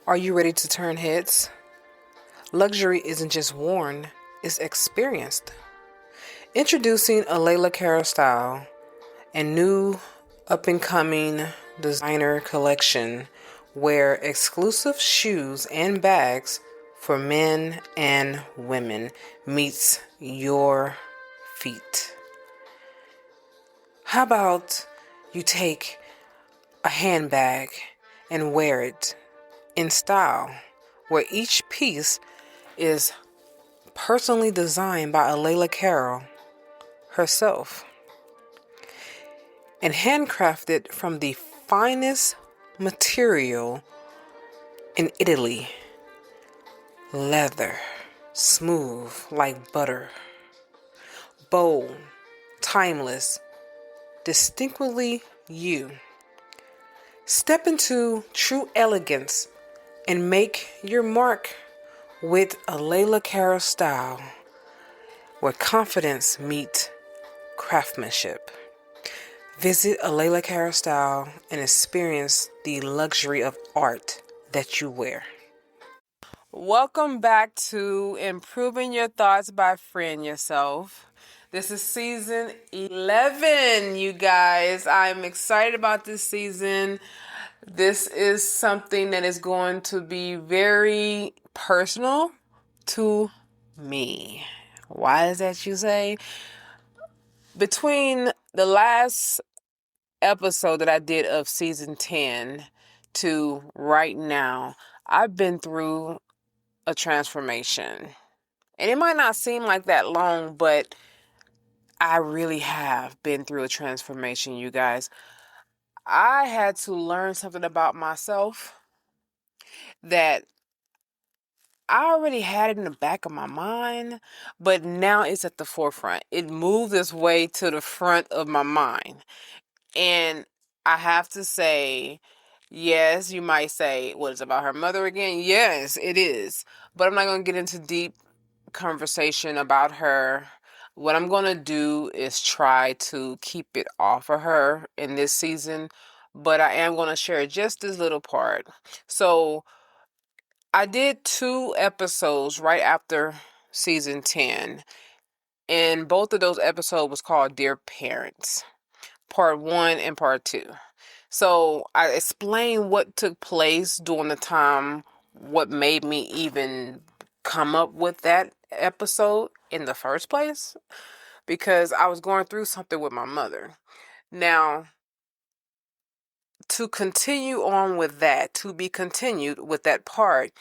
Are you ready to turn heads? Luxury isn't just worn, it's experienced. Introducing a Layla Cara style and new up-and-coming designer collection where exclusive shoes and bags for men and women meets your feet. How about you take a handbag and wear it in style, where each piece is personally designed by Alayla Carroll herself and handcrafted from the finest material in Italy. Leather, smooth like butter, bold, timeless, distinctly you. Step into true elegance and make your mark with a Layla Cara style where confidence meets craftsmanship. Visit a Layla Cara style and experience the luxury of art that you wear. Welcome back to Improving Your Thoughts by Freeing Yourself. This is season 11, you guys. I'm excited about this season. This is something that is going to be very personal to me. Why is that, you say? Between the last episode that I did of season 10 to right now, I've been through a transformation. And it might not seem like that long, but I really have been through a transformation, you guys. I had to learn something about myself that I already had it in the back of my mind, but now it's at the forefront. It moved its way to the front of my mind. And I have to say, yes, you might say, what, is it about her mother again? Yes, it is. But I'm not going to get into deep conversation about her. What I'm going to do is try to keep it off of her in this season, but I am going to share just this little part. So I did 2 episodes right after season 10, and both of those episodes was called Dear Parents, part 1 and part 2. So I explained what took place during the time, what made me even come up with that episode in the first place, because I was going through something with my mother. Now, to continue on with that, to be continued with that part,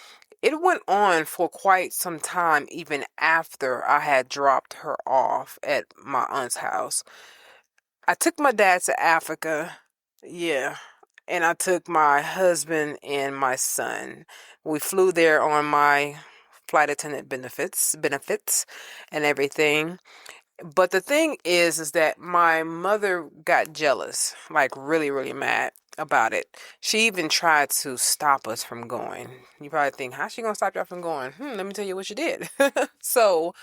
it went on for quite some time, even after I had dropped her off at my aunt's house. I took my dad to Africa, yeah, and I took my husband and my son. We flew there on my flight attendant benefits and everything. But the thing is that my mother got jealous, like really, really mad about it. She even tried to stop us from going. You probably think, how's she gonna stop y'all from going? Let me tell you what she did. So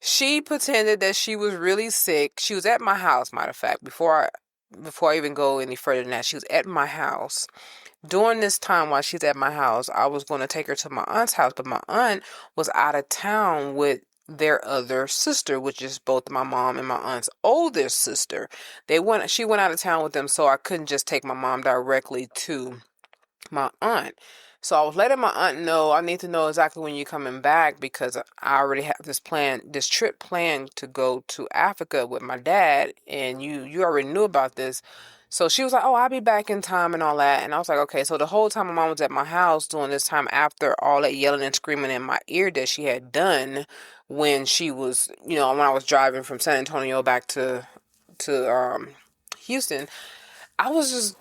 she pretended that she was really sick. She was at my house, matter of fact, before I even go any further than that. She was at my house. During this time while she's at my house, I was going to take her to my aunt's house, but my aunt was out of town with their other sister, which is both my mom and my aunt's oldest sister. She went out of town with them, so I couldn't just take my mom directly to my aunt. So I was letting my aunt know, I need to know exactly when you're coming back, because I already have this trip planned to go to Africa with my dad, and you already knew about this. So she was like, oh, I'll be back in time and all that. And I was like, okay. So the whole time my mom was at my house during this time, after all that yelling and screaming in my ear that she had done when she was, when I was driving from San Antonio back to Houston, I was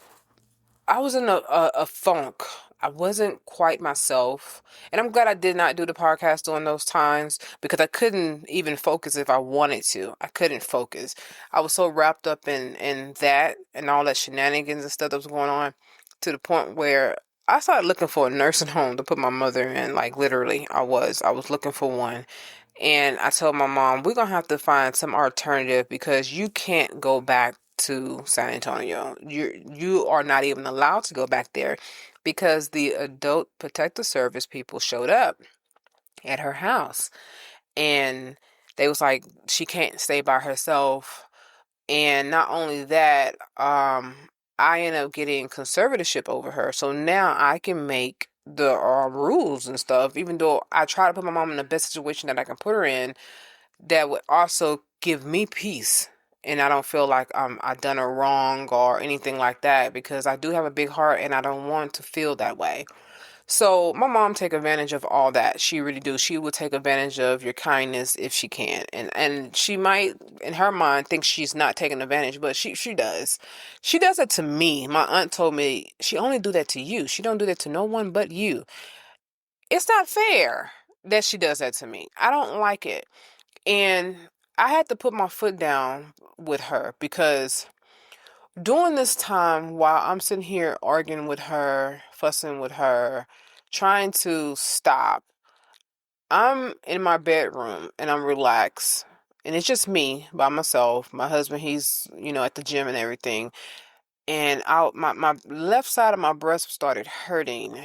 in a funk. I wasn't quite myself. And I'm glad I did not do the podcast during those times, because I couldn't even focus if I wanted to. I couldn't focus. I was so wrapped up in that and all that shenanigans and stuff that was going on, to the point where I started looking for a nursing home to put my mother in. Like, literally, I was looking for one. And I told my mom, we're going to have to find some alternative, because you can't go back to San Antonio. You are not even allowed to go back there. because the adult protective service people showed up at her house, and they was like, she can't stay by herself. And not only that, I end up getting conservatorship over her. So now I can make the rules and stuff, even though I try to put my mom in the best situation that I can put her in, that would also give me peace. And I don't feel like I done her wrong or anything like that, because I do have a big heart and I don't want to feel that way. So my mom take advantage of all that. She really do. She will take advantage of your kindness if she can. And she might, in her mind, think she's not taking advantage, but she does. She does it to me. My aunt told me she only do that to you. She don't do that to no one but you. It's not fair that she does that to me. I don't like it. And I had to put my foot down with her, because during this time, while I'm sitting here arguing with her, fussing with her, trying to stop, I'm in my bedroom and I'm relaxed. And it's just me by myself. My husband, he's, at the gym and everything. And my left side of my breast started hurting.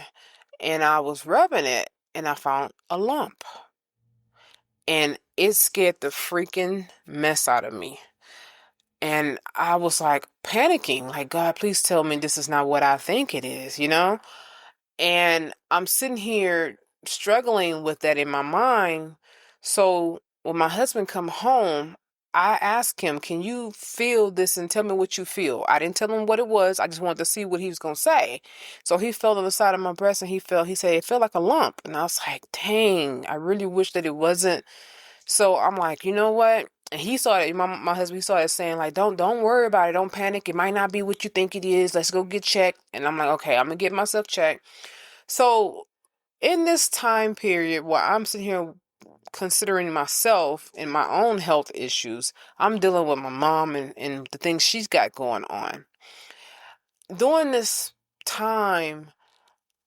And I was rubbing it and I found a lump. And it scared the freaking mess out of me. And I was like panicking, like, God, please tell me this is not what I think it is, And I'm sitting here struggling with that in my mind. So when my husband come home, I asked him, can you feel this and tell me what you feel? I didn't tell him what it was. I just wanted to see what he was going to say. So he felt on the side of my breast and he said, it felt like a lump. And I was like, dang, I really wish that it wasn't. So I'm like, you know what? And he saw it. My husband, he started saying like, don't worry about it. Don't panic. It might not be what you think it is. Let's go get checked. And I'm like, okay, I'm gonna get myself checked. So in this time period where I'm sitting here considering myself and my own health issues, I'm dealing with my mom and the things she's got going on. During this time,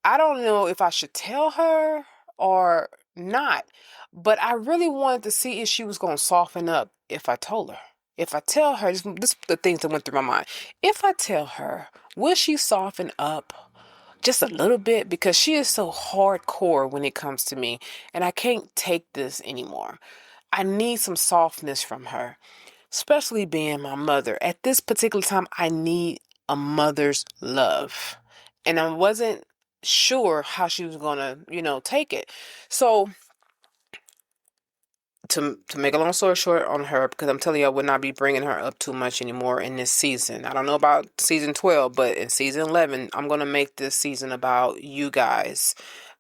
I don't know if I should tell her or not, but I really wanted to see if she was going to soften up if I told her. If I tell her, this is the things that went through my mind. If I tell her, will she soften up just a little bit? Because she is so hardcore when it comes to me, and I can't take this anymore. I need some softness from her, especially being my mother. At this particular time, I need a mother's love. And I wasn't sure how she was going to, take it. So to make a long story short on her, because I'm telling you, I would not be bringing her up too much anymore in this season. I don't know about season 12, but in season 11, I'm going to make this season about you guys.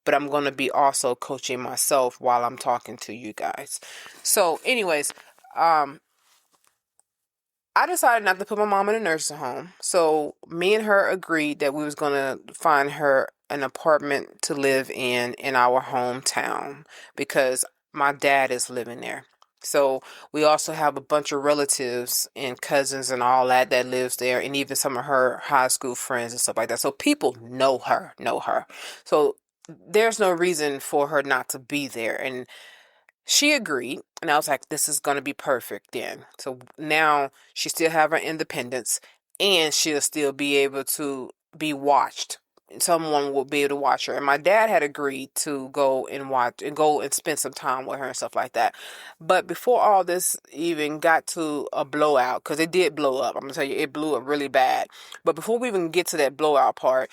But I'm going to be also coaching myself while I'm talking to you guys. So anyways, I decided not to put my mom in a nursing home. So me and her agreed that we was going to find her an apartment to live in our hometown, because my dad is living there. So we also have a bunch of relatives and cousins and all that lives there, and even some of her high school friends and stuff like that. So people know her. So there's no reason for her not to be there. And she agreed, and I was like, this is going to be perfect then. So now she still have her independence, and she'll still be able to be watched. Someone will be able to watch her. And my dad had agreed to go and spend some time with her and stuff like that. But before all this even got to a blowout, because it did blow up, I'm going to tell you, it blew up really bad. But before we even get to that blowout part,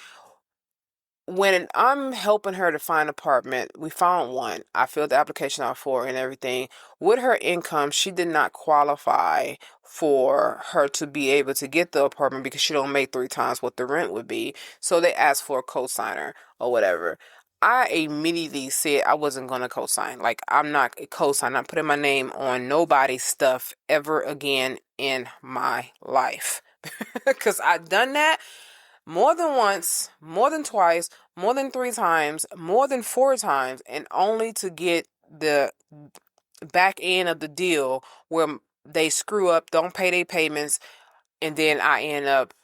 when I'm helping her to find an apartment, we found one. I filled the application out for her and everything. With her income, she did not qualify for her to be able to get the apartment, because she don't make 3 times what the rent would be. So they asked for a cosigner or whatever. I immediately said I wasn't going to cosign. Like, I'm not a cosign. I'm not putting my name on nobody's stuff ever again in my life. Because I've done that more than once, more than twice, more than 3 times, more than 4 times, and only to get the back end of the deal where they screw up, don't pay their payments, and then I end up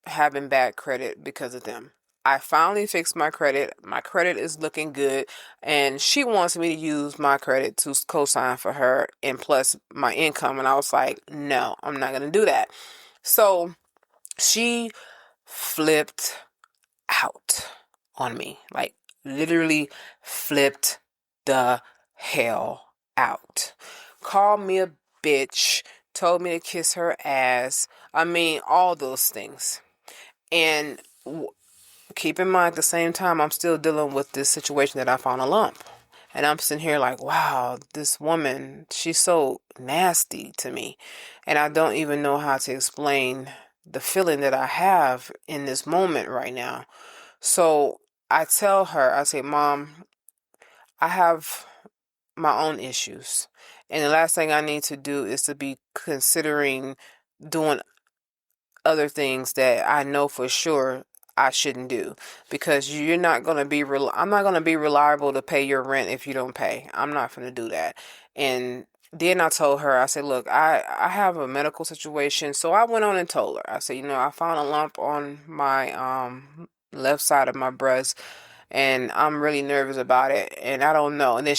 having bad credit because of them. I finally fixed my credit. My credit is looking good, and she wants me to use my credit to co-sign for her and plus my income, and I was like, no, I'm not going to do that. So she flipped out on me. Like, literally flipped the hell out. Called me a bitch, told me to kiss her ass. I mean, all those things. And keep in mind, at the same time, I'm still dealing with this situation that I found a lump. And I'm sitting here like, wow, this woman, she's so nasty to me. And I don't even know how to explain the feeling that I have in this moment right now. So I tell her, I say, Mom, I have my own issues. And the last thing I need to do is to be considering doing other things that I know for sure I shouldn't do, because you're not going to be I'm not going to be reliable to pay your rent if you don't pay. I'm not going to do that. And then I told her, I said, look, I have a medical situation. So I went on and told her, I said, I found a lump on my left side of my breast, and I'm really nervous about it, and I don't know. And then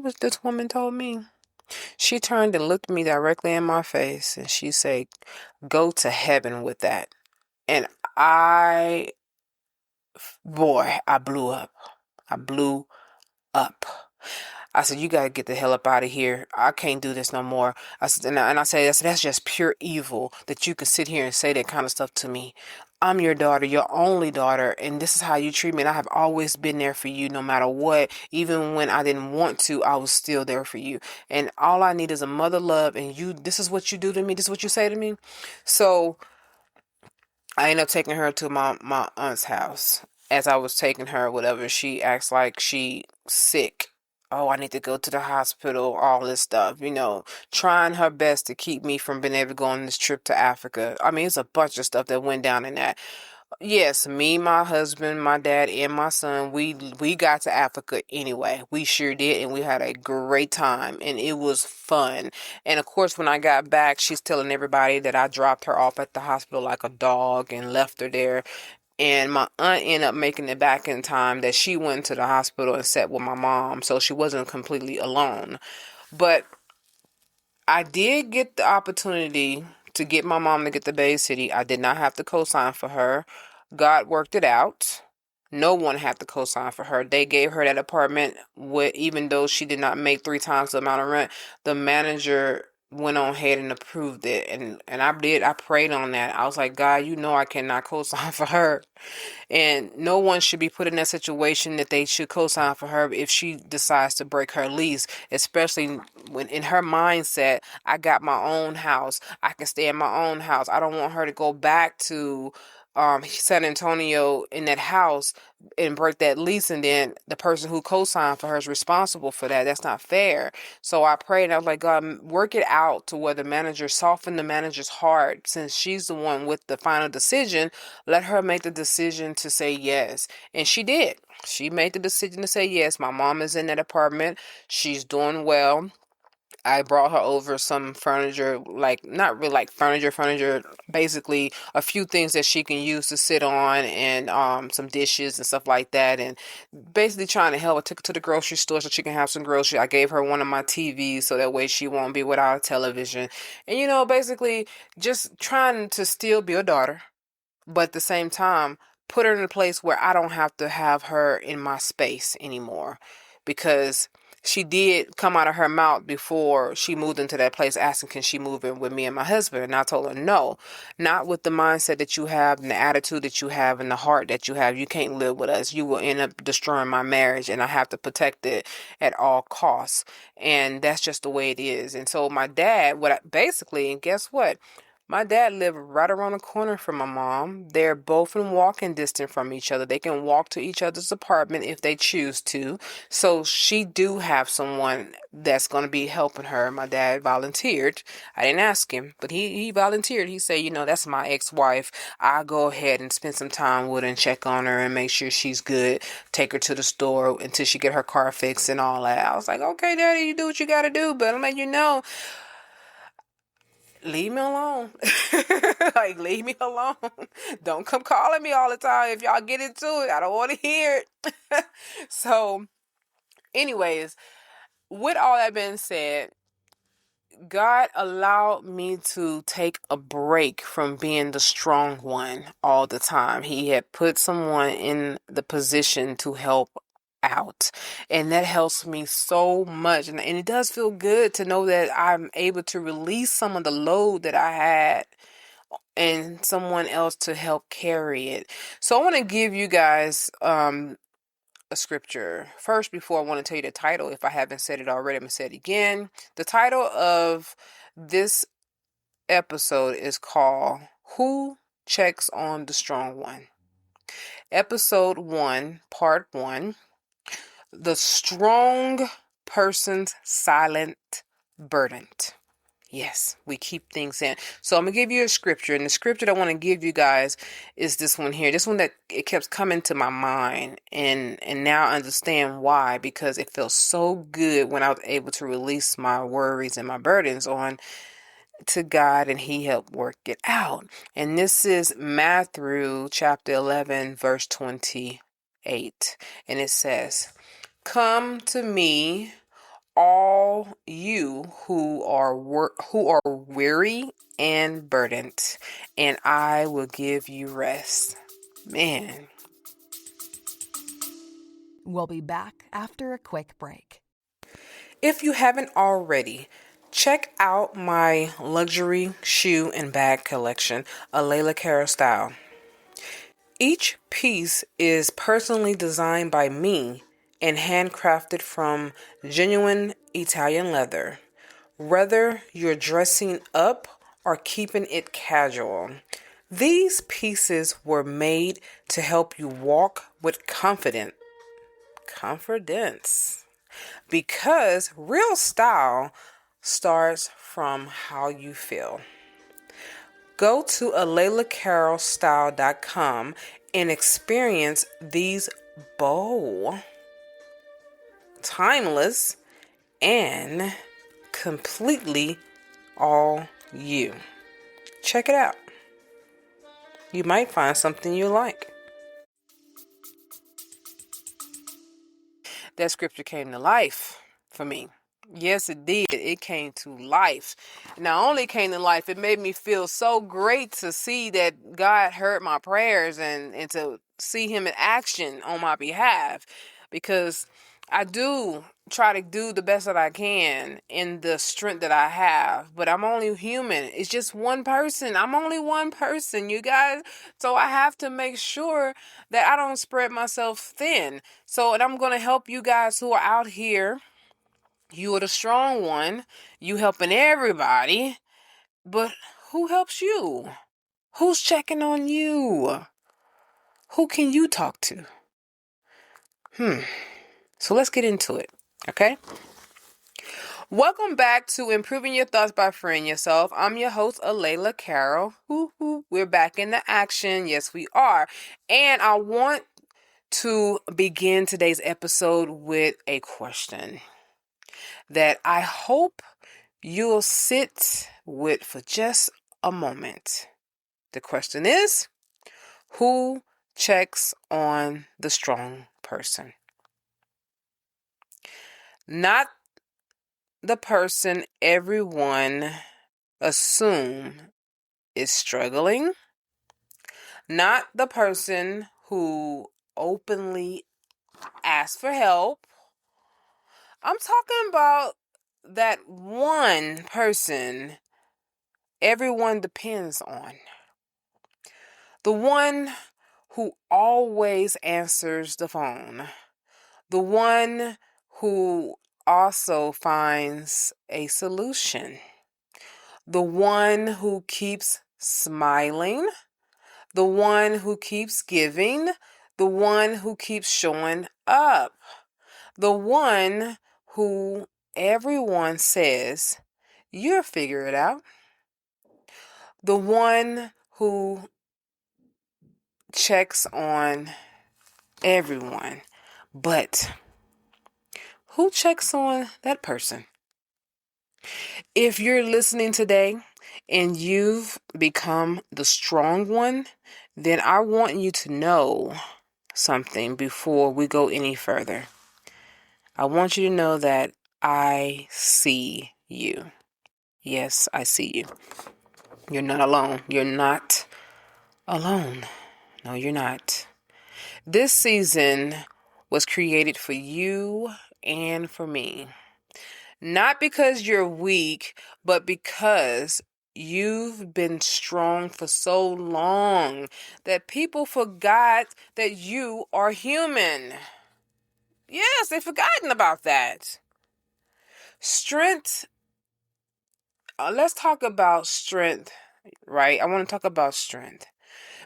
what this woman told me? She turned and looked me directly in my face, and she said, go to heaven with that. And I, boy, I blew up. I blew up. I said, you got to get the hell up out of here. I can't do this no more. I said, and I said, that's just pure evil that you can sit here and say that kind of stuff to me. I'm your daughter, your only daughter, and this is how you treat me. And I have always been there for you no matter what. Even when I didn't want to, I was still there for you. And all I need is a mother love, and this is what you do to me. This is what you say to me. So I ended up taking her to my aunt's house. As I was taking her, whatever, she acts like she sick. Oh, I need to go to the hospital, all this stuff, trying her best to keep me from being able to go on this trip to Africa. I mean, it's a bunch of stuff that went down in that. Yes, me, my husband, my dad, and my son, we got to Africa anyway. We sure did, and we had a great time, and it was fun. And of course, when I got back, she's telling everybody that I dropped her off at the hospital like a dog and left her there. And my aunt ended up making it back in time, that she went to the hospital and sat with my mom, so she wasn't completely alone. But I did get the opportunity to get my mom to get the Bay City. I did not have to co-sign for her. God worked it out. No one had to co-sign for her. They gave her that apartment even though she did not make 3 times the amount of rent. The manager went on ahead and approved it. And I prayed on that. I was like, God, I cannot co-sign for her. And no one should be put in that situation that they should co-sign for her if she decides to break her lease, especially when in her mindset, I got my own house. I can stay in my own house. I don't want her to go back to San Antonio in that house and break that lease, and then the person who co-signed for her is responsible for that. That's not fair. So I prayed, and I was like, God, work it out to where the manager, soften the manager's heart, since she's the one with the final decision. Let her make the decision to say yes. And she did. She made the decision to say yes. My mom is in that apartment. She's doing well. I brought her over some furniture, like not really like furniture, basically a few things that she can use to sit on, and some dishes and stuff like that, and basically trying to help her. Took her to the grocery store so she can have some groceries. I gave her one of my TVs so that way she won't be without a television. And basically just trying to still be a daughter, but at the same time, put her in a place where I don't have to have her in my space anymore. Because she did come out of her mouth before she moved into that place asking, can she move in with me and my husband? And I told her, no, not with the mindset that you have and the attitude that you have and the heart that you have. You can't live with us. You will end up destroying my marriage, and I have to protect it at all costs. And that's just the way it is. And so my dad, and guess what? My dad lived right around the corner from my mom. They're both in walking distance from each other. They can walk to each other's apartment if they choose to. So she do have someone that's going to be helping her. My dad volunteered. I didn't ask him, but he volunteered. He said, that's my ex-wife. I'll go ahead and spend some time with her and check on her and make sure she's good. Take her to the store until she get her car fixed and all that. I was like, okay, Daddy, you do what you got to do, but I'm letting you know, leave me alone. Like, leave me alone. Don't come calling me all the time. If y'all get into it, I don't want to hear it. So, anyways, with all that being said, God allowed me to take a break from being the strong one all the time. He had put someone in the position to help out, and that helps me so much. And it does feel good to know that I'm able to release some of the load that I had and someone else to help carry it. So I want to give you guys a scripture first before I want to tell you the title. If I haven't said it already, I'm going to say it again. The title of this episode is called Who Checks on the Strong One? Episode 1, Part 1, The Strong Person's Silent Burden. Yes, we keep things in. So I'm going to give you a scripture, and the scripture that I want to give you guys is this one here. This one that it kept coming to my mind, and now I understand why, because it feels so good when I was able to release my worries and my burdens on to God, and He helped work it out. And this is Matthew chapter 11, verse 28, and it says, "Come to me, all you who are weary and burdened, and I will give you rest." Man. We'll be back after a quick break. If you haven't already, check out my luxury shoe and bag collection, a Layla Cara style. Each piece is personally designed by me and handcrafted from genuine Italian leather. Whether you're dressing up or keeping it casual, these pieces were made to help you walk with confidence. Because real style starts from how you feel. Go to alaylacarolstyle.com and experience these bold, timeless, and completely all you. Check it out. You might find something you like. That scripture came to life for me. Yes, it did. It came to life. Not only came to life, it made me feel so great to see that God heard my prayers and to see Him in action on my behalf. Because I do try to do the best that I can in the strength that I have. But I'm only human. It's just one person. I'm only one person, you guys. So I have to make sure that I don't spread myself thin. So, and I'm going to help you guys who are out here. You are the strong one. You helping everybody. But who helps you? Who's checking on you? Who can you talk to? So let's get into it, okay? Welcome back to Improving Your Thoughts by Freeing Yourself. I'm your host, Layla Carroll. We're back in the action. Yes, we are. And I want to begin today's episode with a question that I hope you'll sit with for just a moment. The question is, who checks on the strong person? Not the person everyone assume is struggling. Not the person who openly asks for help. I'm talking about that one person everyone depends on. The one who always answers the phone. The one who also finds a solution. The one who keeps smiling. The one who keeps giving. The one who keeps showing up. The one who everyone says, you'll figure it out. The one who checks on everyone. But who checks on that person? If you're listening today and you've become the strong one, then I want you to know something before we go any further. I want you to know that I see you. Yes, I see you. You're not alone. You're not alone. No, you're not. This season was created for you and for me. Not because you're weak, but because you've been strong for so long that people forgot that you are human. Yes, they've forgotten about that. Strength. Let's talk about strength, right? I want to talk about strength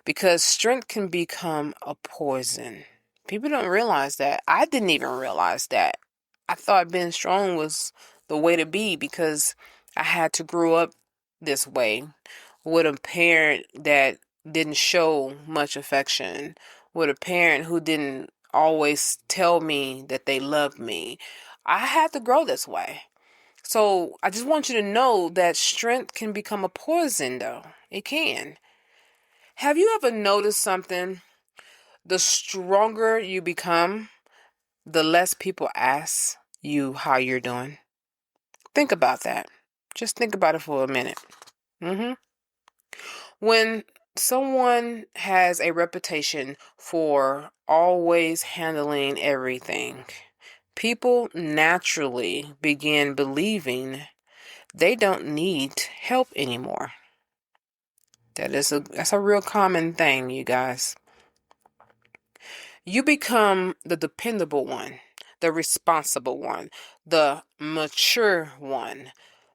because strength can become a poison. People don't realize that. I didn't even realize that. I thought being strong was the way to be because I had to grow up this way with a parent that didn't show much affection, with a parent who didn't always tell me that they loved me. I had to grow this way. So I just want you to know that strength can become a poison, though. It can. Have you ever noticed something? The stronger you become, the less people ask you how you're doing. Think about that. Just think about it for a minute. When someone has a reputation for always handling everything, people naturally begin believing they don't need help anymore. That's a real common thing, you guys. You become the dependable one, the responsible one, the mature one,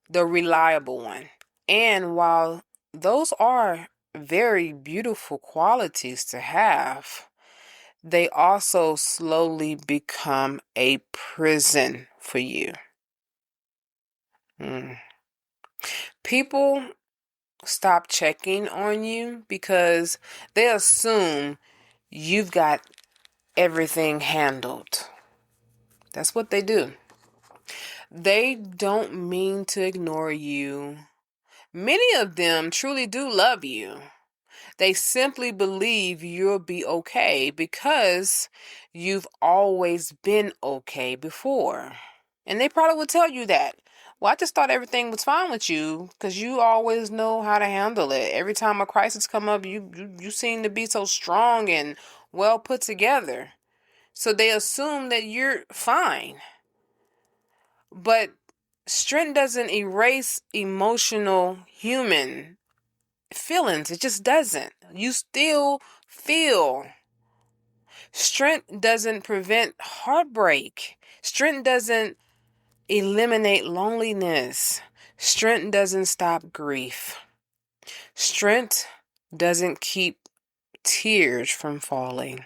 the reliable one. And while those are very beautiful qualities to have, they also slowly become a prison for you. People stop checking on you because they assume you've got everything handled. That's what they do. They don't mean to ignore you. Many of them truly do love you. They simply believe you'll be okay because you've always been okay before. And they probably would tell you that. Well, I just thought everything was fine with you because you always know how to handle it. Every time a crisis come up, you seem to be so strong and well put together. So they assume that you're fine. But strength doesn't erase emotional human feelings. It just doesn't. You still feel. Strength doesn't prevent heartbreak. Strength doesn't eliminate loneliness. Strength doesn't stop grief. Strength doesn't keep tears from falling.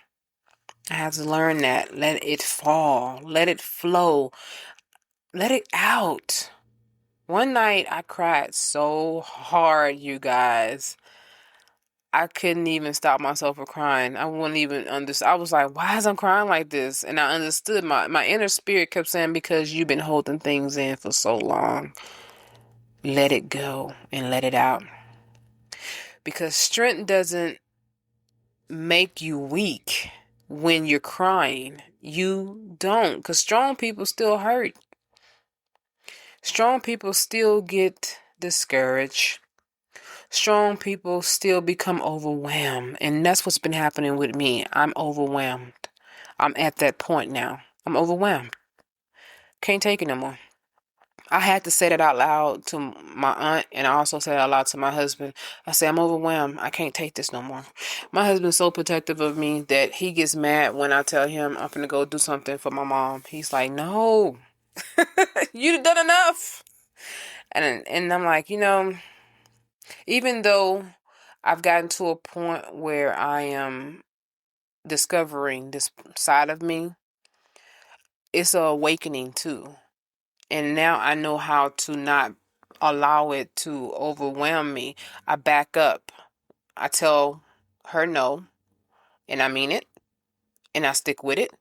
I had to learn that. Let it fall. Let it flow. Let it out. One night I cried so hard, you guys. I couldn't even stop myself from crying. I wouldn't even understand. I was like, why is I'm crying like this? And I understood my inner spirit kept saying, because you've been holding things in for so long. Let it go and let it out. Because strength doesn't make you weak when you're crying. You don't. Because strong people still hurt. Strong people still get discouraged. Strong people still become overwhelmed. And that's what's been happening with me. I'm overwhelmed. I'm at that point now. I'm overwhelmed. Can't take it no more. I had to say that out loud to my aunt, and I also said it out loud to my husband. I said, I'm overwhelmed. I can't take this no more. My husband's so protective of me that he gets mad when I tell him I'm going to go do something for my mom. He's like, no, you've done enough. And I'm like, even though I've gotten to a point where I am discovering this side of me, it's an awakening too. And now I know how to not allow it to overwhelm me. I back up. I tell her no, and I mean it, and I stick with it,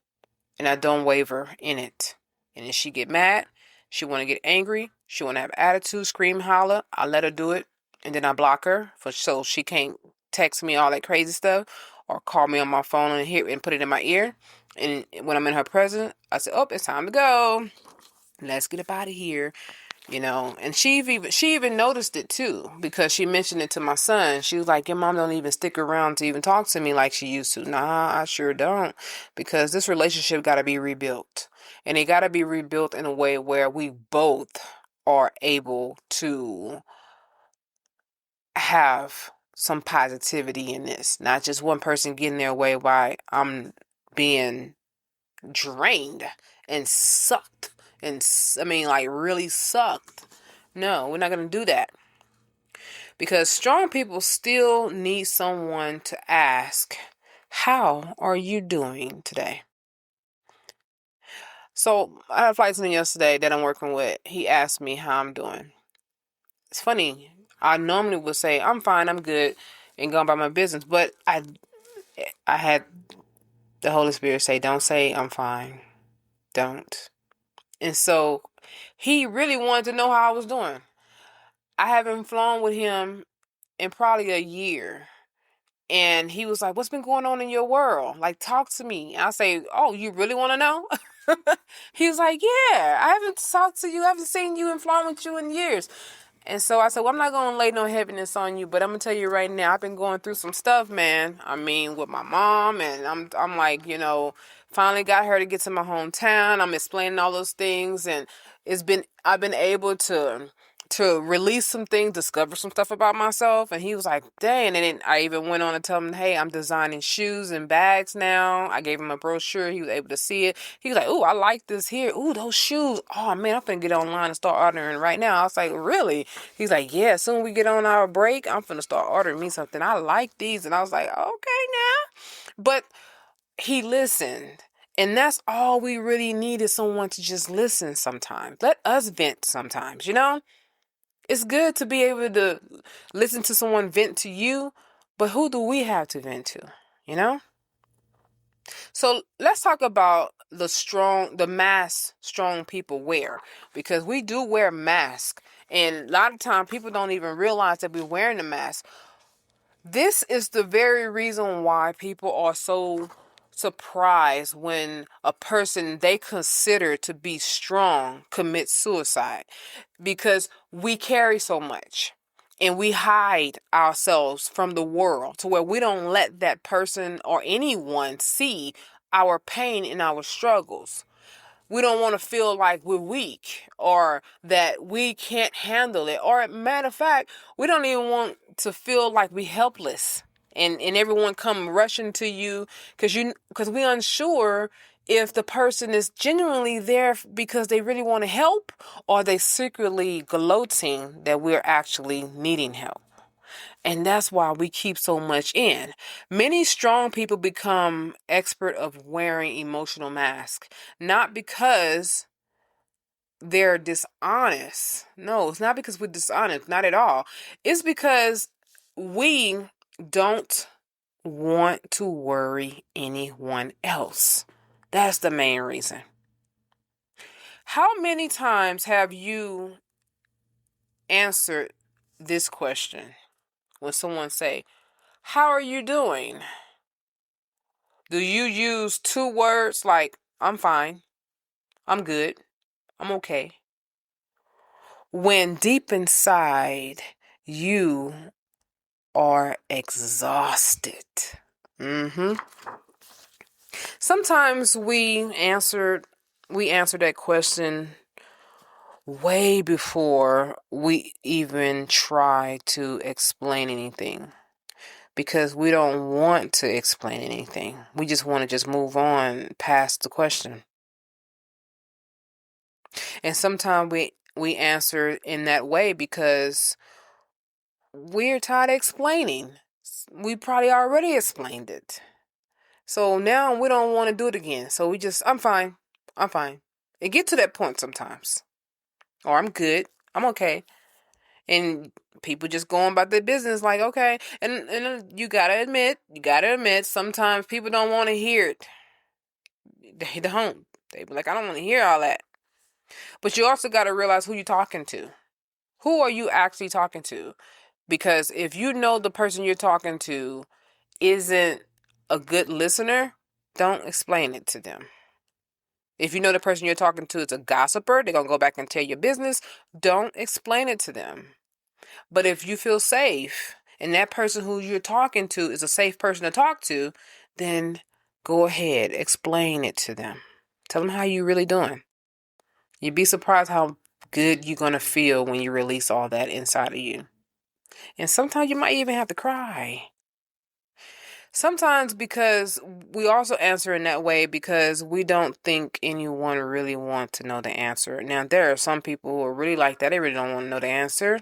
and I don't waver in it. And if she get mad, she want to get angry, she want to have attitude, scream, holler, I let her do it, and then I block her so she can't text me all that crazy stuff or call me on my phone and put it in my ear. And when I'm in her presence, I say, oh, it's time to go. Let's get up out of here. And she even noticed it too, because she mentioned it to my son. She was like, your mom don't even stick around to even talk to me like she used to. Nah, I sure don't, because this relationship got to be rebuilt, and it got to be rebuilt in a way where we both are able to have some positivity in this, not just one person getting their way while I'm being drained and sucked, and I mean, like, really sucked. No, we're not going to do that, because strong people still need someone to ask, how are you doing today? So I had a flight attendant yesterday that I'm working with. He asked me how I'm doing. It's funny. I normally would say, I'm fine, I'm good, and go about my business. But I had the Holy Spirit say, don't say I'm fine. Don't. And so he really wanted to know how I was doing. I haven't flown with him in probably a year. And he was like, what's been going on in your world? Like, talk to me. And I say, oh, you really want to know? He was like, yeah, I haven't talked to you. I haven't seen you and flown with you in years. And so I said, well, I'm not going to lay no heaviness on you, but I'm going to tell you right now, I've been going through some stuff, man. I mean, with my mom, and I'm like, finally got her to get to my hometown. I'm explaining all those things, and I've been able to release some things, discover some stuff about myself. And he was like, dang. And then I even went on to tell him, hey, I'm designing shoes and bags now. I gave him a brochure. He was able to see it. He was like, ooh, I like this here. Ooh, those shoes. Oh, man, I'm finna get online and start ordering right now. I was like, really? He's like, yeah, as soon as we get on our break, I'm finna start ordering me something. I like these. And I was like, okay, now. But he listened. And that's all we really need, is someone to just listen sometimes. Let us vent sometimes, It's good to be able to listen to someone vent to you, but who do we have to vent to, So let's talk about the mask strong people wear, because we do wear masks, and a lot of times people don't even realize that we're wearing the mask. This is the very reason why people are so surprised when a person they consider to be strong commits suicide, because we carry so much and we hide ourselves from the world to where we don't let that person or anyone see our pain and our struggles. We don't want to feel like we're weak or that we can't handle it. Or, matter of fact, we don't even want to feel like we're helpless and everyone come rushing to you because we're unsure if the person is genuinely there because they really want to help, or they secretly gloating that we're actually needing help. And that's why we keep so much in. Many strong people become expert of wearing emotional masks, not because they're dishonest. No, it's not because we're dishonest, not at all. It's because we don't want to worry anyone else. That's the main reason. How many times have you answered this question when someone say, how are you doing? Do you use two words like, I'm fine, I'm good, I'm okay, when deep inside you are exhausted? Sometimes we answer that question way before we even try to explain anything, because we don't want to explain anything. We just want to just move on past the question. And sometimes we answer in that way because we're tired of explaining. We probably already explained it. So now we don't want to do it again. So we just, I'm fine. I'm fine. It get to that point sometimes. Or I'm good. I'm okay. And people just going about their business like, okay. And you gotta admit, sometimes people don't want to hear it. They don't. They be like, I don't want to hear all that. But you also got to realize who you're talking to. Who are you actually talking to? Because if you know the person you're talking to isn't a good listener, don't explain it to them. If you know the person you're talking to is a gossiper, they're going to go back and tell your business, don't explain it to them. But if you feel safe and that person who you're talking to is a safe person to talk to, then go ahead, explain it to them. Tell them how you're really doing. You'd be surprised how good you're going to feel when you release all that inside of you. And sometimes you might even have to cry. Sometimes because we also answer in that way because we don't think anyone really wants to know the answer. Now, there are some people who are really like that. They really don't want to know the answer.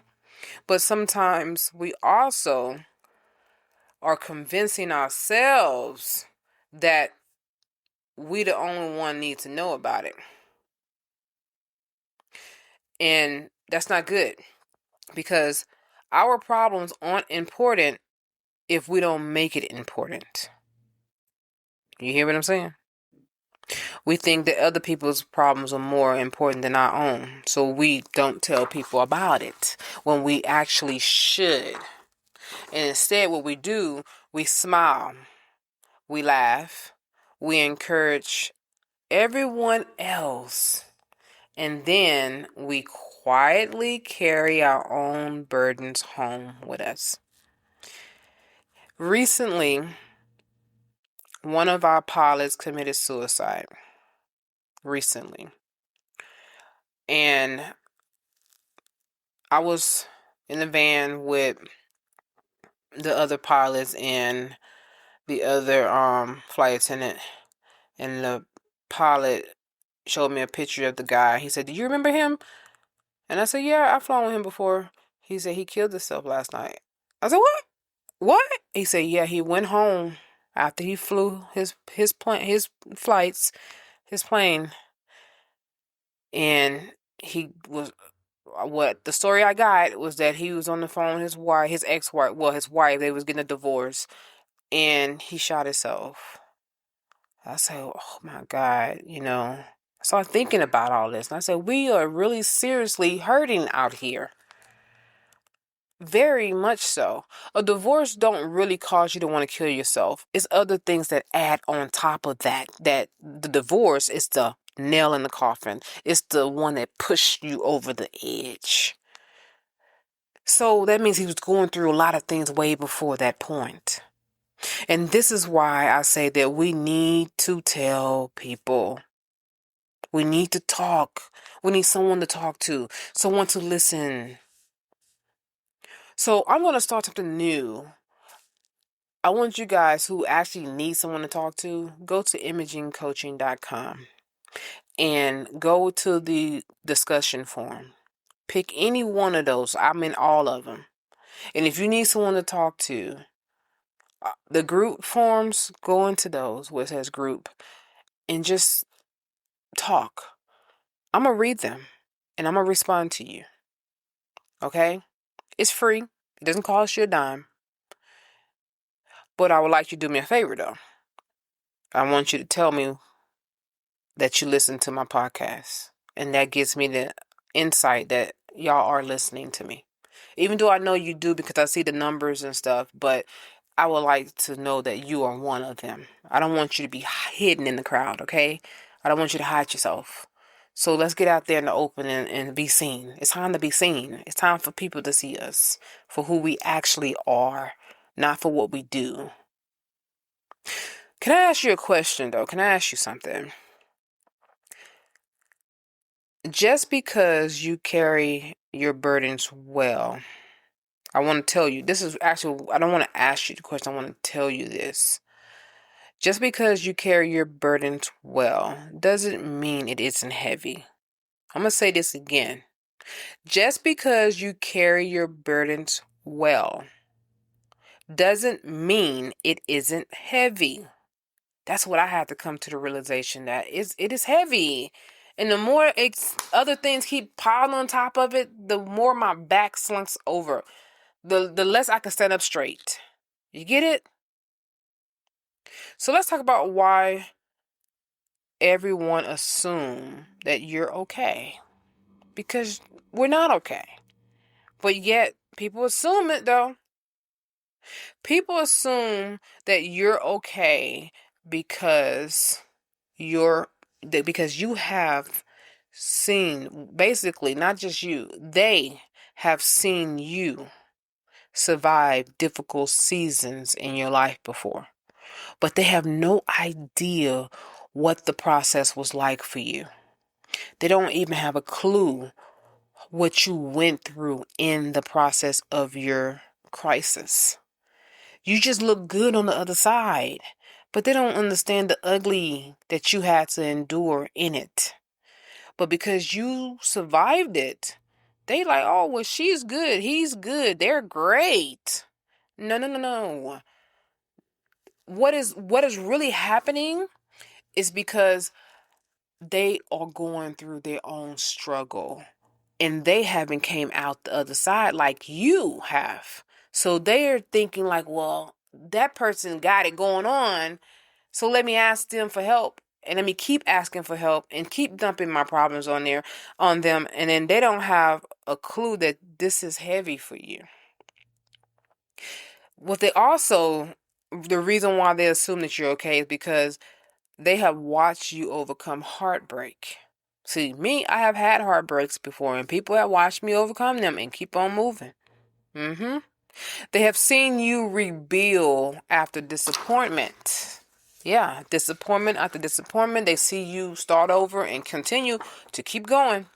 But sometimes we also are convincing ourselves that we the only one need to know about it. And that's not good because our problems aren't important if we don't make it important. You hear what I'm saying? We think that other people's problems are more important than our own, so we don't tell people about it when we actually should. And instead, what we do, we smile, we laugh, we encourage everyone else, and then we quietly carry our own burdens home with us. Recently, one of our pilots committed suicide. Recently. And I was in the van with the other pilots and the other flight attendant, and the pilot showed me a picture of the guy. He said, "Do you remember him?" And I said, "Yeah, I've flown with him before." He said he killed himself last night. I said, "What? What?" He said, "Yeah, he went home after he flew his flights, his plane, and he was." What the story I got was that he was on the phone with his wife, his ex-wife, well, his wife. They was getting a divorce, and he shot himself. I said, "Oh my God," I started thinking about all this, and I said, "We are really seriously hurting out here." Very much so. A divorce don't really cause you to want to kill yourself. It's other things that add on top of that. That the divorce is the nail in the coffin. It's the one that pushed you over the edge. So that means he was going through a lot of things way before that point. And this is why I say that we need to tell people. We need to talk. We need someone to talk to, someone to listen. So I'm going to start something new. I want you guys who actually need someone to talk to, go to imagingcoaching.com and go to the discussion forum. Pick any one of those. I'm in all of them. And if you need someone to talk to, the group forms, go into those where it says group and just talk. I'm going to read them and I'm going to respond to you. Okay? It's free. It doesn't cost you a dime. But I would like you to do me a favor though. I want you to tell me that you listen to my podcast. And that gives me the insight that y'all are listening to me. Even though I know you do because I see the numbers and stuff, but I would like to know that you are one of them. I don't want you to be hidden in the crowd, okay? I don't want you to hide yourself. So let's get out there in the open and be seen. It's time to be seen. It's time for people to see us for who we actually are, not for what we do. Can I ask you a question, though? Can I ask you something? Just because you carry your burdens well, I want to tell you, this is actually, I don't want to ask you the question, I want to tell you this. Just because you carry your burdens well doesn't mean it isn't heavy. I'm going to say this again. Just because you carry your burdens well doesn't mean it isn't heavy. That's what I had to come to the realization that it is heavy. And the more other things keep piling on top of it, the more my back slumps over. The less I can stand up straight. You get it? So let's talk about why everyone assume that you're okay. Because we're not okay. But yet, people assume it though. People assume that you're okay because you're because you have seen, basically, not just you, they have seen you survive difficult seasons in your life before, but they have no idea what the process was like for you. They don't even have a clue what you went through in the process of your crisis. You just look good on the other side, but they don't understand the ugly that you had to endure in it. But because you survived it, they like, oh, well, she's good, he's good, they're great. No, no, no, no. What is really happening is because they are going through their own struggle, and they haven't came out the other side like you have. So they're thinking like, well, that person got it going on, so let me ask them for help, and let me keep asking for help and keep dumping my problems on them, and then they don't have a clue that this is heavy for you. What they also, the reason why they assume that you're okay is because they have watched you overcome heartbreak. See, me, I have had heartbreaks before, and people have watched me overcome them and keep on moving. They have seen you rebuild after disappointment. Yeah, disappointment after disappointment. They see you start over and continue to keep going,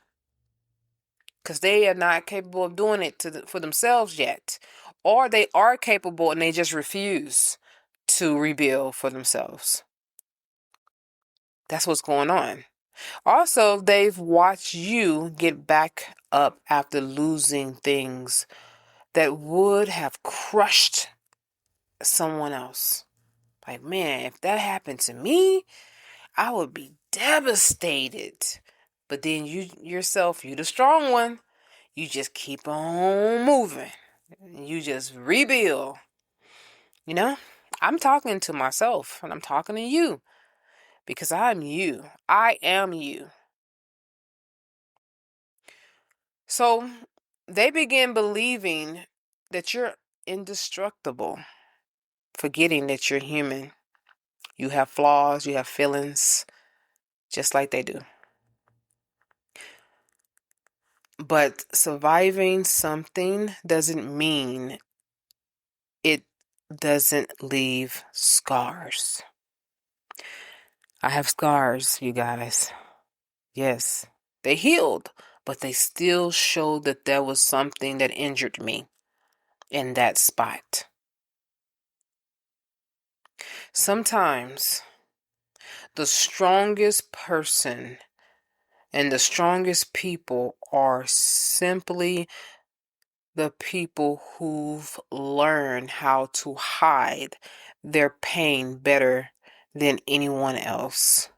because they are not capable of doing it for themselves yet. Or they are capable and they just refuse to rebuild for themselves. That's what's going on. Also, they've watched you get back up after losing things that would have crushed someone else. Like, man, if that happened to me, I would be devastated. But then you yourself, you the strong one, you just keep on moving. You just rebuild. You know, I'm talking to myself and I'm talking to you because I'm you. I am you. So they begin believing that you're indestructible, forgetting that you're human. You have flaws, you have feelings, just like they do. But surviving something doesn't mean it doesn't leave scars. I have scars, you guys. Yes, they healed, but they still show that there was something that injured me in that spot. Sometimes the strongest person and the strongest people are simply the people who've learned how to hide their pain better than anyone else.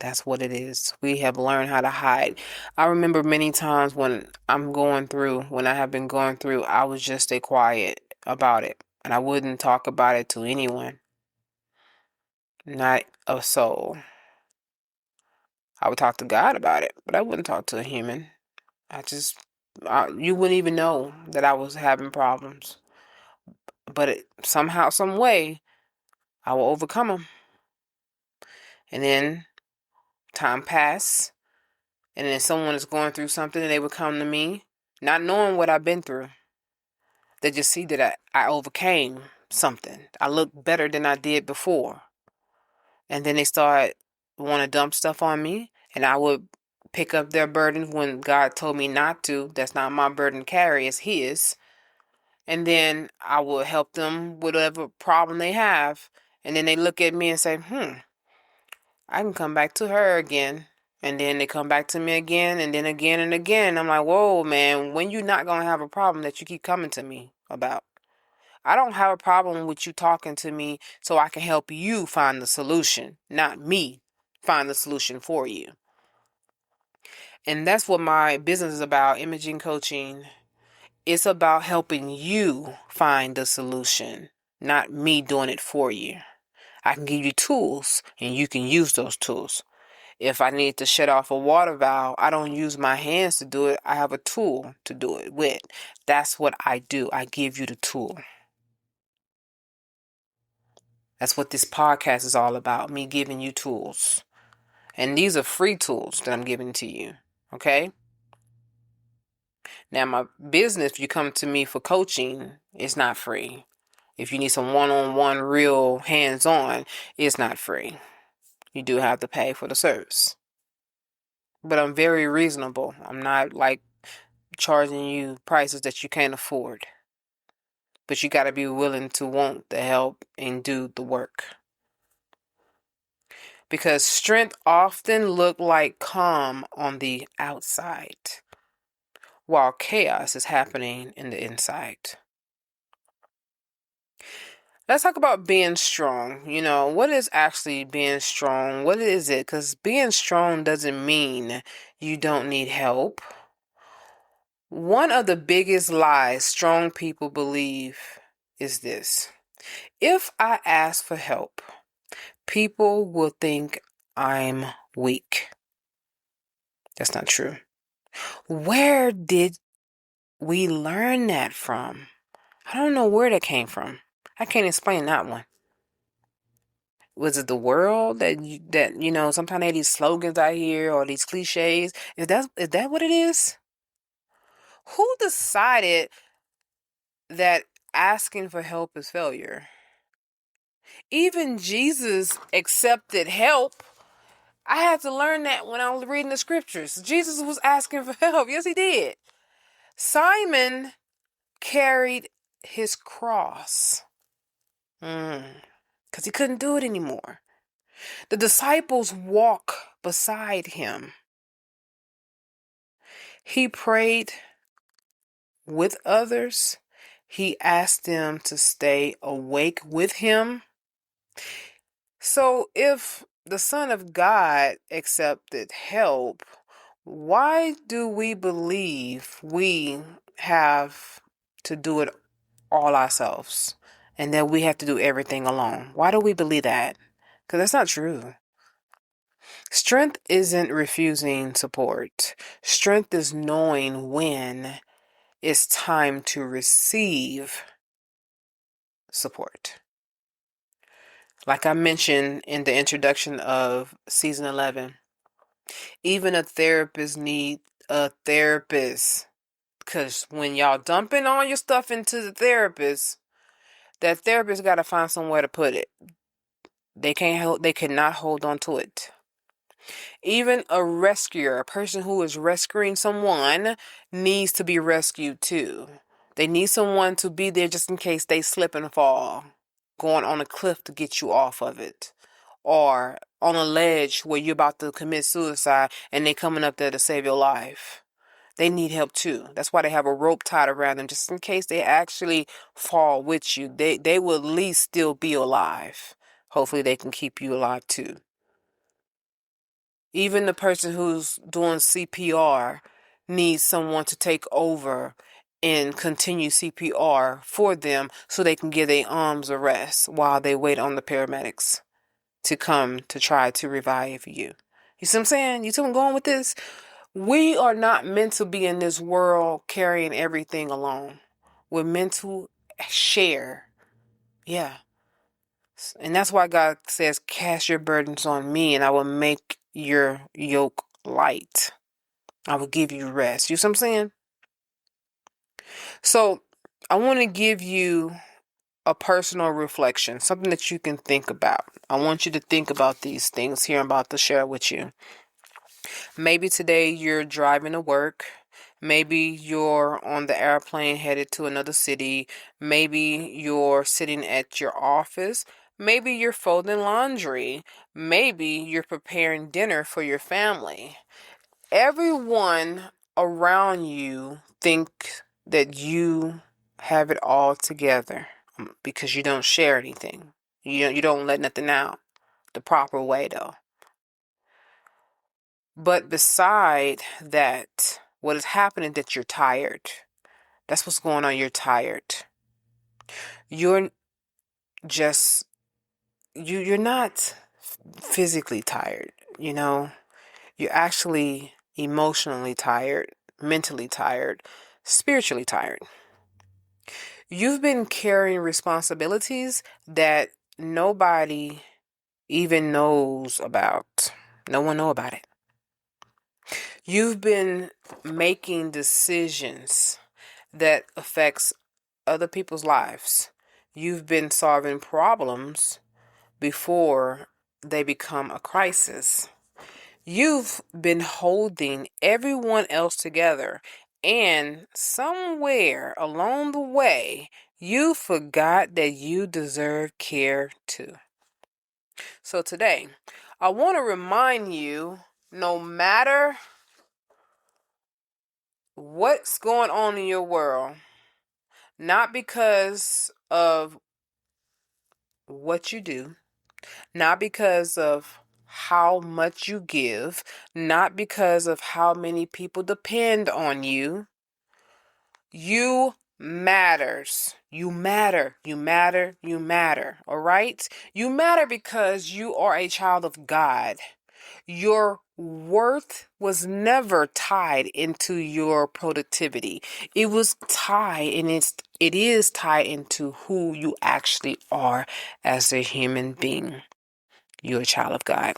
That's what it is. We have learned how to hide. I remember many times when I have been going through, I would just stay quiet about it. And I wouldn't talk about it to anyone. Not a soul. I would talk to God about it, but I wouldn't talk to a human. You wouldn't even know that I was having problems. But somehow, some way, I will overcome them. And then time passed. And then someone is going through something and they would come to me, not knowing what I've been through. They just see that I overcame something. I look better than I did before. And then they start want to dump stuff on me. And I would pick up their burden when God told me not to. That's not my burden to carry, it's His. And then I will help them with whatever problem they have. And then they look at me and say, I can come back to her again. And then they come back to me again, and then again and again. I'm like, whoa, man, when you not going to have a problem that you keep coming to me about? I don't have a problem with you talking to me so I can help you find the solution, not me find the solution for you. And that's what my business is about, imaging coaching. It's about helping you find the solution, not me doing it for you. I can give you tools, and you can use those tools. If I need to shut off a water valve, I don't use my hands to do it. I have a tool to do it with. That's what I do. I give you the tool. That's what this podcast is all about, me giving you tools And these are free tools that I'm giving to you. Okay? Now, my business, if you come to me for coaching, it's not free. If you need some one-on-one, real hands-on, it's not free. You do have to pay for the service. But I'm very reasonable. I'm not like charging you prices that you can't afford. But you got to be willing to want the help and do the work. Because strength often look like calm on the outside, while chaos is happening in the inside. Let's talk about being strong. What is actually being strong? What is it? Because being strong doesn't mean you don't need help. One of the biggest lies strong people believe is this: if I ask for help, people will think I'm weak. That's not true. Where did we learn that from? I don't know where that came from. I can't explain that one. Was it the world that sometimes they have these slogans out here or these cliches? Is that what it is? Who decided that asking for help is failure? Even Jesus accepted help. I had to learn that when I was reading the scriptures. Jesus was asking for help. Yes, he did. Simon carried his cross because he couldn't do it anymore. The disciples walk beside him. He prayed with others. He asked them to stay awake with him. So if the Son of God accepted help, why do we believe we have to do it all ourselves and that we have to do everything alone? Why do we believe that? Because that's not true. Strength isn't refusing support. Strength is knowing when it's time to receive support. Like I mentioned in the introduction of season 11, even a therapist needs a therapist. Because when y'all dumping all your stuff into the therapist, that therapist got to find somewhere to put it. They cannot hold on to it. Even a rescuer, a person who is rescuing someone, needs to be rescued too. They need someone to be there just in case they slip and fall, going on a cliff to get you off of it, or on a ledge where you're about to commit suicide and they coming up there to save your life. They need help too. That's why they have a rope tied around them just in case they actually fall with you. They will at least still be alive. Hopefully they can keep you alive too. Even the person who's doing CPR needs someone to take over and continue CPR for them so they can give their arms a rest while they wait on the paramedics to come to try to revive you. You see what I'm saying? You see where I'm going with this? We are not meant to be in this world carrying everything alone. We're meant to share. Yeah. And that's why God says, cast your burdens on me and I will make your yoke light. I will give you rest. You see what I'm saying? So I want to give you a personal reflection, something that you can think about. I want you to think about these things here I'm about to share with you. Maybe today you're driving to work. Maybe you're on the airplane headed to another city. Maybe you're sitting at your office. Maybe you're folding laundry. Maybe you're preparing dinner for your family. Everyone around you think that you have it all together because you don't share anything. You don't let nothing out the proper way though. But beside that, what is happening that you're tired. That's what's going on. You're tired. You're just you're not physically tired, You're actually emotionally tired, mentally tired, spiritually tired. You've been carrying responsibilities that nobody even knows about. No one know about it. You've been making decisions that affects other people's lives. You've been solving problems before they become a crisis. You've been holding everyone else together, and somewhere along the way, you forgot that you deserve care too. So today, I want to remind you, no matter what's going on in your world, not because of what you do, not because of how much you give, not because of how many people depend on you. You matters. You matter. You matter. You matter. All right? You matter because you are a child of God. Your worth was never tied into your productivity. It was tied, and it is tied into who you actually are as a human being. You're a child of God.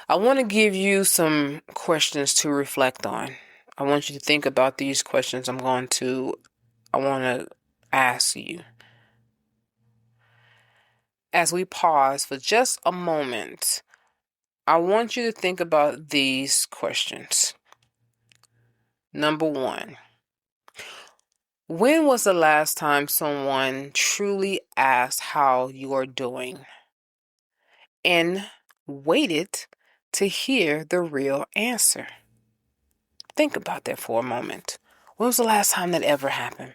I want to give you some questions to reflect on. I want you to think about these questions I want to ask you. As we pause for just a moment, I want you to think about these questions. Number 1, when was the last time someone truly asked how you are doing and waited to hear the real answer? Think about that for a moment. When was the last time that ever happened?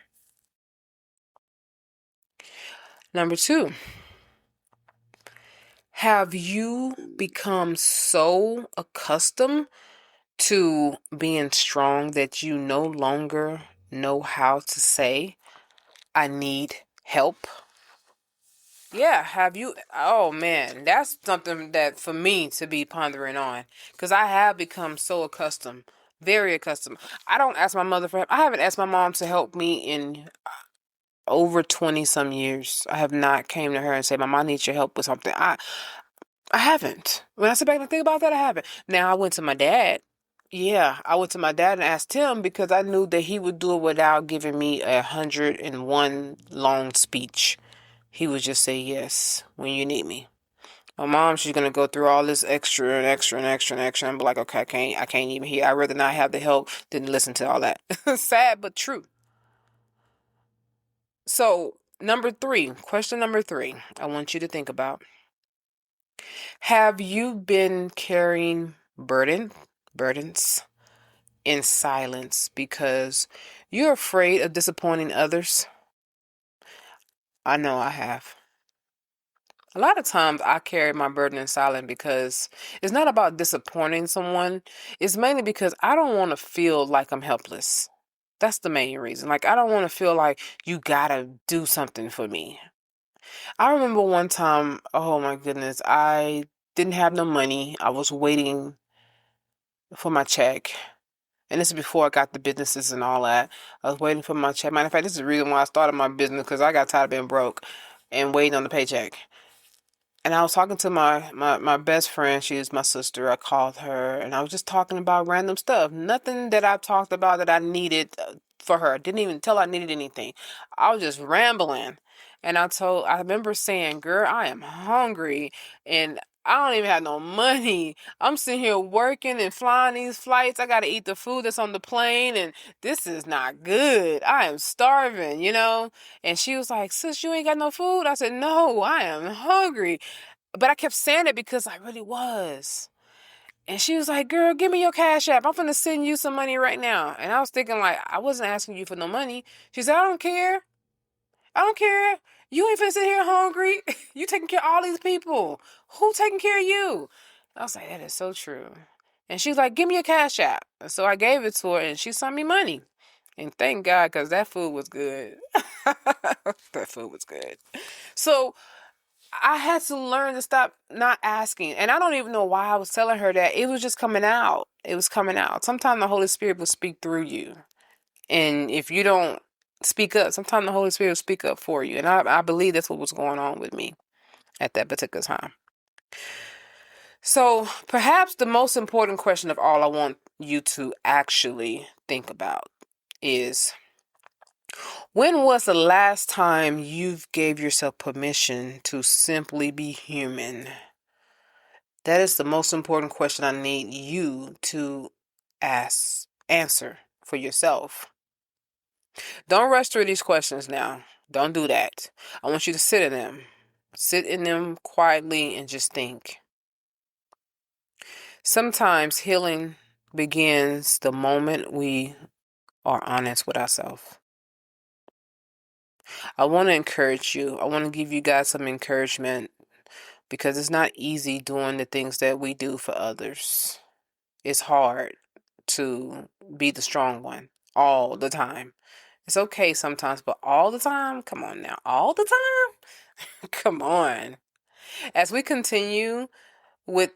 Number 2, have you become so accustomed to being strong that you no longer know how to say, I need help? Yeah, have you? Oh man, that's something that for me to be pondering on, because I have become so accustomed, very accustomed. I don't ask my mother for help. I haven't asked my mom to help me in over 20 some years. I have not came to her and said, Mom, I need your help with something. I haven't. When I sit back and think about that, I haven't. Now I went to my dad. Yeah, I went to my dad and asked him because I knew that he would do it without giving me 101 long speech. He would just say yes when you need me. My mom, she's gonna go through all this extra and extra and extra and extra and be like, okay, I can't even hear. I'd rather not have the help than listen to all that. Sad but true. So, question number 3, I want you to think about. Have you been carrying burdens in silence because you're afraid of disappointing others? I know I have. A lot of times I carry my burden in silence because it's not about disappointing someone. It's mainly because I don't want to feel like I'm helpless. That's the main reason. Like, I don't want to feel like you gotta do something for me. I remember one time, oh my goodness, I didn't have no money. I was waiting for my check. And this is before I got the businesses and all that. I was waiting for my check. Matter of fact, this is the reason why I started my business, because I got tired of being broke and waiting on the paycheck. And I was talking to my best friend. She is my sister. I called her and I was just talking about random stuff. Nothing that I talked about that I needed for her. Didn't even tell her I needed anything. I was just rambling. And I remember saying, girl, I am hungry and I don't even have no money. I'm sitting here working and flying these flights. I got to eat the food that's on the plane and this is not good. I am starving. And she was like, sis, you ain't got no food? I said, no, I am hungry. But I kept saying it because I really was. And she was like, girl, give me your Cash App. I'm finna send you some money right now. And I was thinking, like, I wasn't asking you for no money. She said, I don't care. I don't care. You ain't finna sit here hungry. You taking care of all these people. Who taking care of you? I was like, that is so true. And she's like, give me your Cash App. And so I gave it to her and she sent me money. And thank God, because that food was good. That food was good. So I had to learn to stop not asking. And I don't even know why I was telling her that. It was just coming out. It was coming out. Sometimes the Holy Spirit will speak through you. And if you don't speak up, sometimes the Holy Spirit will speak up for you. And I believe that's what was going on with me at that particular time. So perhaps the most important question of all I want you to actually think about is, when was the last time you gave yourself permission to simply be human? That is the most important question I need you to answer for yourself. Don't rush through these questions now. Don't do that. I want you to sit in them. Sit in them quietly and just think. Sometimes healing begins the moment we are honest with ourselves. I want to encourage you. I want to give you guys some encouragement, because it's not easy doing the things that we do for others. It's hard to be the strong one all the time. It's okay sometimes, but all the time? Come on now. All the time? Come on. As we continue with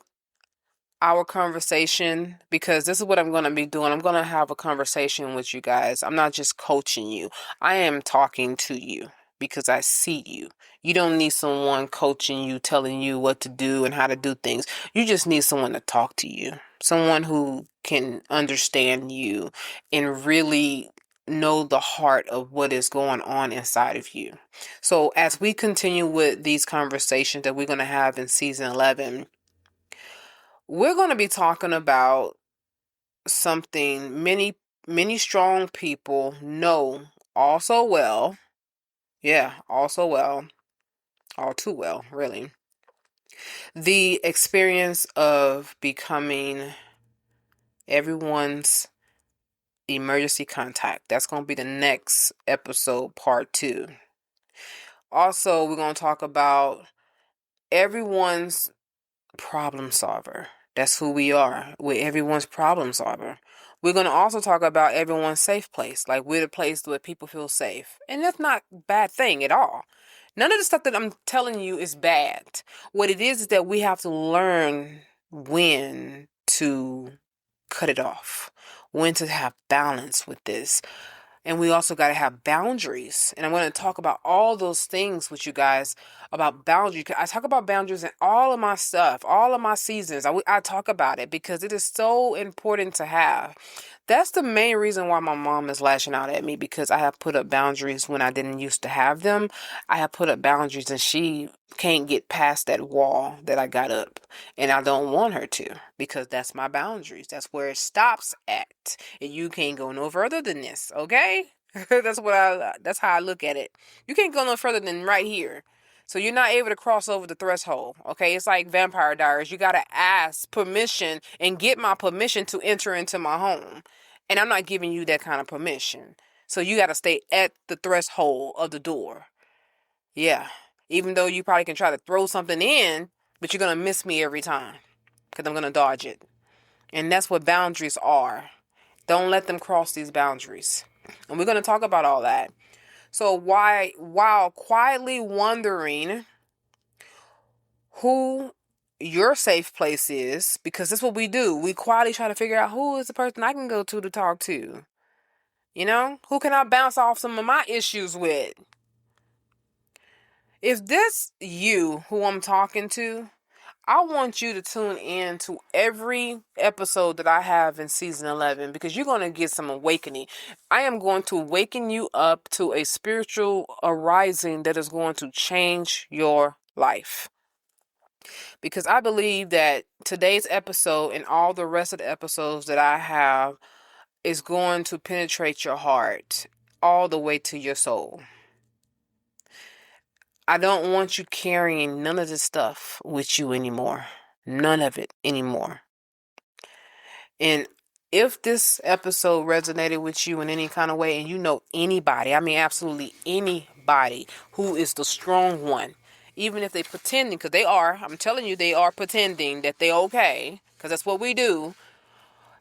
our conversation, because this is what I'm going to be doing. I'm going to have a conversation with you guys. I'm not just coaching you. I am talking to you because I see you. You don't need someone coaching you, telling you what to do and how to do things. You just need someone to talk to you. Someone who can understand you and really know the heart of what is going on inside of you. So as we continue with these conversations that we're going to have in season 11, we're going to be talking about something many strong people know all so well. Yeah, all so well. All too well, really. The experience of becoming everyone's emergency contact. That's going to be the next episode, part 2. Also, we're going to talk about everyone's problem solver. That's who we are. We're everyone's problem solver. We're going to also talk about everyone's safe place. Like, we're the place where people feel safe. And that's not a bad thing at all. None of the stuff that I'm telling you is bad. What it is that we have to learn when to cut it off, when to have balance with this. And we also got to have boundaries. And I'm going to talk about all those things with you guys about boundaries. I talk about boundaries in all of my stuff, all of my seasons. I talk about it because it is so important to have. That's the main reason why my mom is lashing out at me, because I have put up boundaries when I didn't used to have them. I have put up boundaries and she can't get past that wall that I got up. And I don't want her to, because that's my boundaries. That's where it stops at. And you can't go no further than this, okay? That's how I look at it. You can't go no further than right here. So you're not able to cross over the threshold, okay? It's like Vampire Diaries. You got to ask permission and get my permission to enter into my home. And I'm not giving you that kind of permission. So you got to stay at the threshold of the door. Yeah. Even though you probably can try to throw something in, but you're going to miss me every time, because I'm going to dodge it. And that's what boundaries are. Don't let them cross these boundaries. And we're going to talk about all that. So while quietly wondering who your safe place is, because that's what we do. We quietly try to figure out, who is the person I can go to talk to. You know? Who can I bounce off some of my issues with? If this you who I'm talking to, I want you to tune in to every episode that I have in season 11, because you're going to get some awakening. I am going to awaken you up to a spiritual arising that is going to change your life. Because I believe that today's episode and all the rest of the episodes that I have is going to penetrate your heart all the way to your soul. I don't want you carrying none of this stuff with you anymore. None of it anymore. And if this episode resonated with you in any kind of way, and you know anybody, I mean absolutely anybody who is the strong one, even if they pretending, because they are, I'm telling you, they are pretending that they're okay, because that's what we do,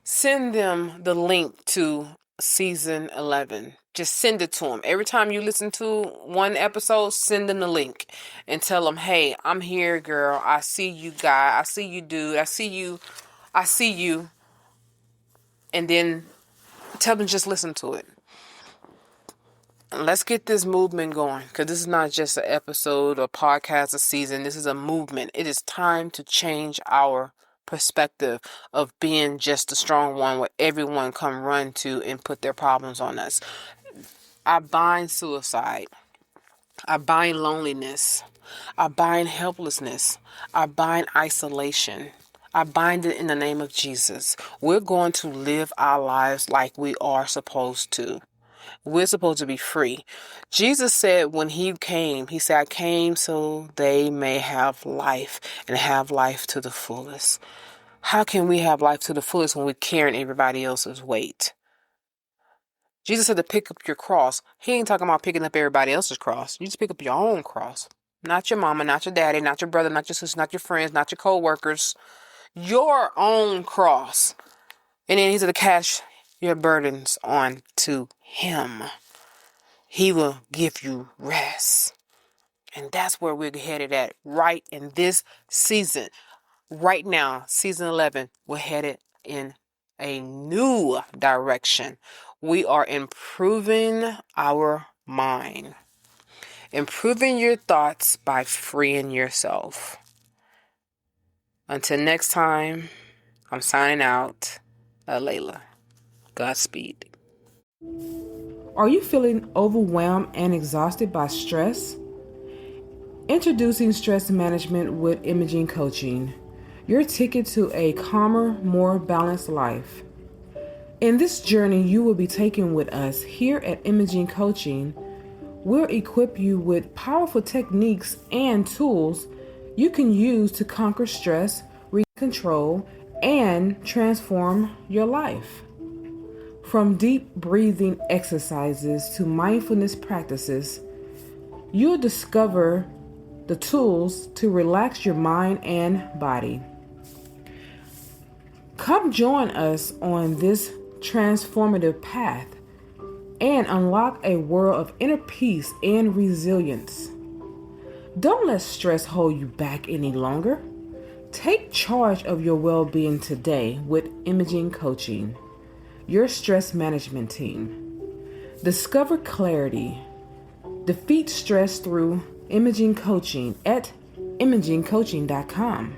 send them the link to season 11. Just send it to them. Every time you listen to one episode, send them the link and tell them, hey, I'm here, girl. I see you, guy. I see you, dude. I see you. And then tell them just listen to it. Let's get this movement going, because this is not just an episode or podcast a season. This is a movement. It is time to change our perspective of being just the strong one where everyone come run to and put their problems on us. I bind suicide. I bind loneliness. I bind helplessness. I bind isolation. I bind it in the name of Jesus. We're going to live our lives like we are supposed to. We're supposed to be free. Jesus said when he came, he said, I came so they may have life and have life to the fullest. How can we have life to the fullest when we're carrying everybody else's weight? Jesus said to pick up your cross. He ain't talking about picking up everybody else's cross. You just pick up your own cross. Not your mama, not your daddy, not your brother, not your sister, not your friends, not your co-workers. Your own cross. And then he said to cast your burdens on to him. He will give you rest. And that's where we're headed at right in this season. Right now, season 11, we're headed in a new direction. We are improving our mind. Improving your thoughts by freeing yourself. Until next time, I'm signing out. Layla. Godspeed. Are you feeling overwhelmed and exhausted by stress? Introducing Stress Management with Imaging Coaching, your ticket to a calmer, more balanced life. In this journey you will be taking with us here at Imaging Coaching, we'll equip you with powerful techniques and tools you can use to conquer stress, regain control, and transform your life. From deep breathing exercises to mindfulness practices, you'll discover the tools to relax your mind and body. Come join us on this transformative path and unlock a world of inner peace and resilience. Don't let stress hold you back any longer. Take charge of your well-being today with Imaging Coaching, your stress management team. Discover clarity. Defeat stress through Imaging Coaching at imagingcoaching.com,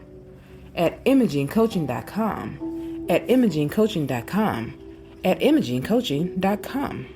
at imagingcoaching.com, at imagingcoaching.com, at imagingcoaching.com.